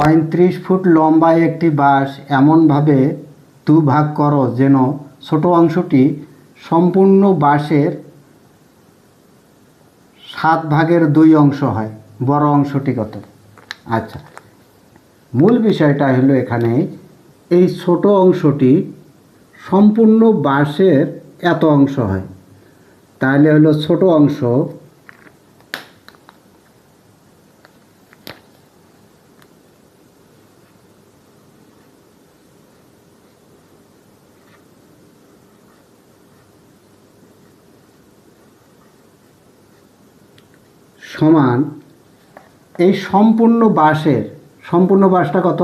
35 foot লম্বা একটি বাঁশ এমনভাবে দুভাগ করো যেন ছোট অংশটি সম্পূর্ণ বাঁশের 7/2 অংশ হয়। বড় অংশটি কত? আচ্ছা, মূল বিষয়টা হলো এখানে এই ছোট অংশটি সম্পূর্ণ বাঁশের এত অংশ হয়। তাহলে হলো ছোট অংশ সমান এই সম্পূর্ণ বাঁশটা কত?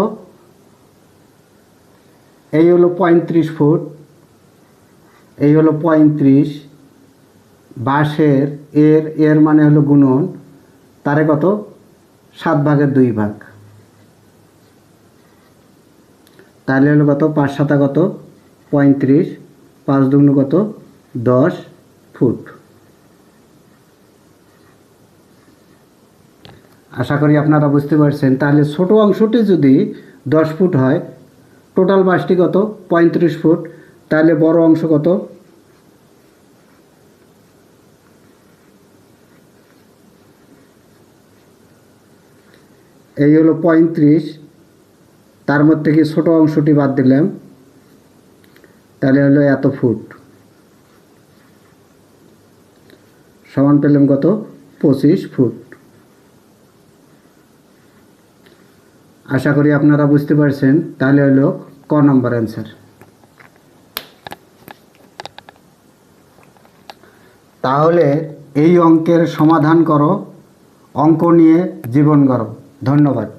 এই হলো 35 ফুট, এই হলো 35, বাঁশের এর মানে হলো গুণন, তারে কত? 7/2 ভাগ। তাহলে হলো কত? 5 7 কত? 35, 5 দুগুণ কত? 10 ফুট। আশা করি আপনারা বুঝতে পারছেন। তাহলে ছোট অংশটি যদি 10 ফুট হয়, টোটাল বাঁশটি কত? 35 ফুট। তাহলে বড় অংশ কত? এই হলো 35, তার মধ্যে থেকে ছোট অংশটি বাদ দিলাম, তাহলে হলো এত ফুট, সমান পেলাম কত? 25 ফুট। আশা করি আপনারা বুঝতে পারছেন। তাহলে হলো ক নম্বর অ্যান্সার। তাহলে এই অঙ্কের সমাধান করো, অঙ্ক নিয়ে জীবন গড়ো। ধন্যবাদ।